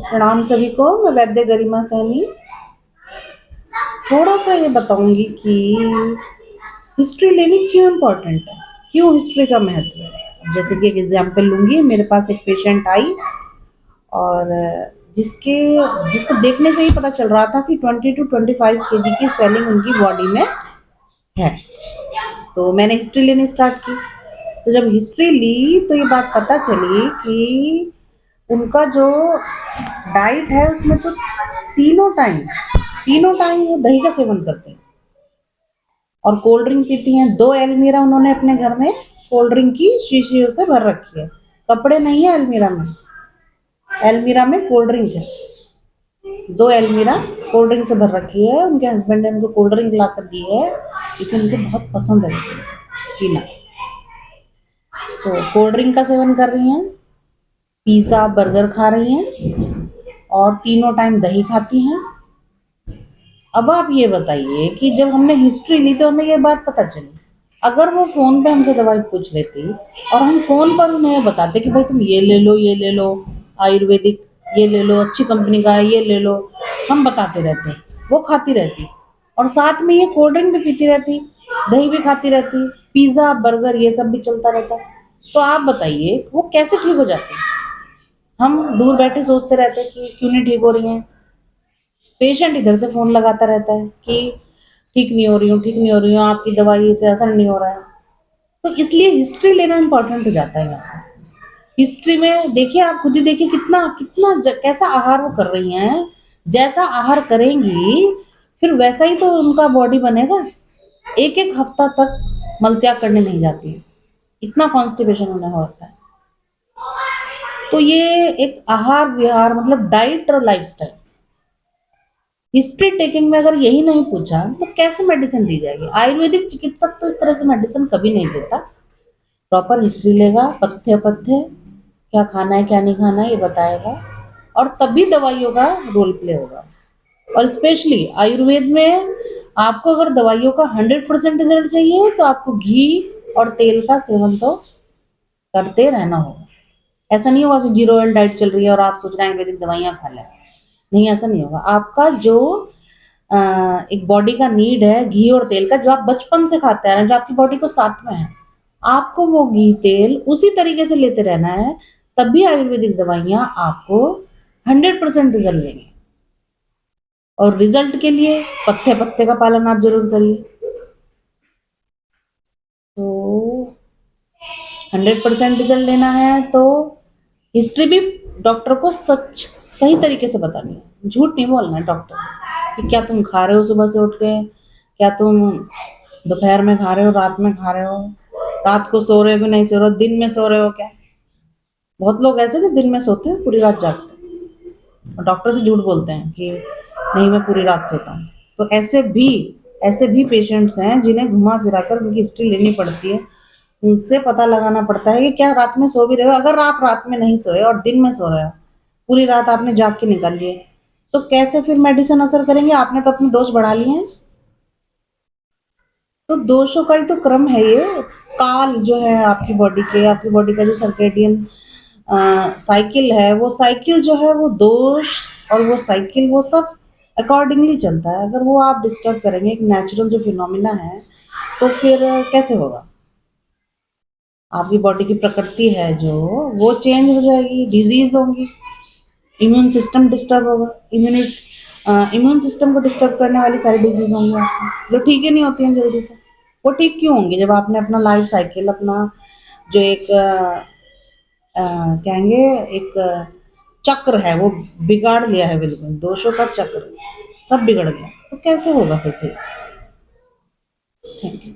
प्रणाम सभी को। मैं वैद्य गरिमा सैनी थोड़ा सा ये बताऊंगी कि हिस्ट्री लेनी क्यों इम्पोर्टेंट है, क्यों हिस्ट्री का महत्व है। अब जैसे कि एक एग्जांपल लूंगी, मेरे पास एक पेशेंट आई और जिसके जिसको देखने से ही पता चल रहा था कि 20 to 25 kg की स्वेलिंग उनकी बॉडी में है। तो मैंने हिस्ट्री लेनी स्टार्ट की। तो जब हिस्ट्री ली तो ये बात पता चली कि उनका जो डाइट है उसमें तो तीनों टाइम वो दही का सेवन करते हैं और कोल्ड ड्रिंक पीती हैं। 2 अलमीरा उन्होंने अपने घर में कोल्ड ड्रिंक की शीशियों से भर रखी है। कपड़े नहीं है अलमीरा में, अलमीरा में कोल्ड ड्रिंक है। 2 अलमीरा कोल्ड ड्रिंक से भर रखी है। उनके हस्बैंड ने उनको कोल्ड ड्रिंक ला कर दी है क्योंकि उनको बहुत पसंद है पीना। तो कोल्ड ड्रिंक का सेवन कर रही हैं, पिज़्ज़ा बर्गर खा रही हैं और तीनों टाइम दही खाती हैं। अब आप ये बताइए कि जब हमने हिस्ट्री ली तो हमें ये बात पता चली, अगर वो फ़ोन पे हमसे दवाई पूछ लेती और हम फ़ोन पर उन्हें बताते कि भाई तुम ये ले लो आयुर्वेदिक, ये ले लो, अच्छी कंपनी का है, ये ले लो, हम बताते रहते, वो खाती रहती और साथ में ये कोल्ड ड्रिंक भी पीती रहती, दही भी खाती रहती, पिज़्ज़ा बर्गर ये सब भी चलता रहता। तो आप बताइए वो कैसे ठीक हो जाती? हम दूर बैठे सोचते रहते हैं कि क्यों नहीं ठीक हो रही हैं। पेशेंट इधर से फोन लगाता रहता है कि ठीक नहीं हो रही हूँ, ठीक नहीं हो रही हूँ, आपकी दवाई से असर नहीं हो रहा है। तो इसलिए हिस्ट्री लेना इंपॉर्टेंट हो जाता है यहाँ पर। हिस्ट्री में देखिए, आप खुद ही देखिए कितना कितना कैसा आहार वो कर रही हैं। जैसा आहार करेंगी फिर वैसा ही तो उनका बॉडी बनेगा। एक एक हफ्ता तक मलत्याग करने नहीं जाती है, इतना कॉन्स्टिपेशन उन्हें होता है। तो ये एक आहार विहार मतलब डाइट और लाइफस्टाइल, हिस्ट्री टेकिंग में अगर यही नहीं पूछा तो कैसे मेडिसिन दी जाएगी? आयुर्वेदिक चिकित्सक तो इस तरह से मेडिसिन कभी नहीं देता। प्रॉपर हिस्ट्री लेगा, पथ्य पथ्य क्या खाना है क्या नहीं खाना है ये बताएगा और तभी दवाइयों का रोल प्ले होगा। और स्पेशली आयुर्वेद में आपको अगर दवाइयों का 100% रिजल्ट चाहिए तो आपको घी और तेल का सेवन तो करते रहना होगा। ऐसा नहीं होगा कि 0 ऑयल डाइट चल रही है और आप सोच रहे हैं आयुर्वेदिक दवाइयाँ खा लें। नहीं, ऐसा नहीं होगा। आपका जो एक बॉडी का नीड है घी और तेल का, जो आप बचपन से खाते हैं, जो आपकी बॉडी को साथ में है, आपको वो घी तेल उसी तरीके से लेते रहना है, तभी आयुर्वेदिक दवाइयाँ आपको 100% रिजल्ट देंगे। और रिजल्ट के लिए पत्ते पत्ते का पालन आप जरूर करिए। तो 100% रिजल्ट लेना है तो हिस्ट्री भी डॉक्टर को सच सही तरीके से बतानी है, झूठ नहीं बोलना है डॉक्टर कि क्या तुम खा रहे हो सुबह से उठ के, क्या तुम दोपहर में खा रहे हो, रात में खा रहे हो, रात को सो रहे हो कि नहीं सो रहे हो, दिन में सो रहे हो क्या। बहुत लोग ऐसे ना दिन में सोते हैं पूरी रात जागते हैं और डॉक्टर से झूठ बोलते हैं कि नहीं मैं पूरी रात सोता हूँ। तो ऐसे भी पेशेंट्स हैं जिन्हें घुमा फिरा कर उनकी हिस्ट्री लेनी पड़ती है। उनसे पता लगाना पड़ता है कि क्या रात में सो भी रहे हो। अगर आप रात में नहीं सोए और दिन में सो रहे हो, पूरी रात आपने जाग के निकाल लिए, तो कैसे फिर मेडिसिन असर करेंगे? आपने तो अपने दोष बढ़ा लिए हैं। तो दोषों का ही तो क्रम है ये। काल जो है आपकी बॉडी के, आपकी बॉडी का जो सर्केडियन साइकिल है, वो साइकिल जो है वो दोष और वो साइकिल वो सब अकॉर्डिंगली चलता है। अगर वो आप डिस्टर्ब करेंगे एक नेचुरल जो फिनोमिना है तो फिर कैसे होगा? आपकी बॉडी की प्रकृति है जो वो चेंज हो जाएगी, डिजीज होंगी, इम्यून सिस्टम डिस्टर्ब होगा। इम्यून सिस्टम को डिस्टर्ब करने वाली सारी डिजीज होंगी आपको, जो ठीक ही नहीं होती हैं जल्दी से। वो ठीक क्यों होंगी? जब आपने अपना लाइफ साइकिल, अपना जो एक कहेंगे एक चक्र है वो बिगाड़ लिया है, बिल्कुल दोषों का चक्र सब बिगड़ गया, तो कैसे होगा फिर ठीक? Thank you.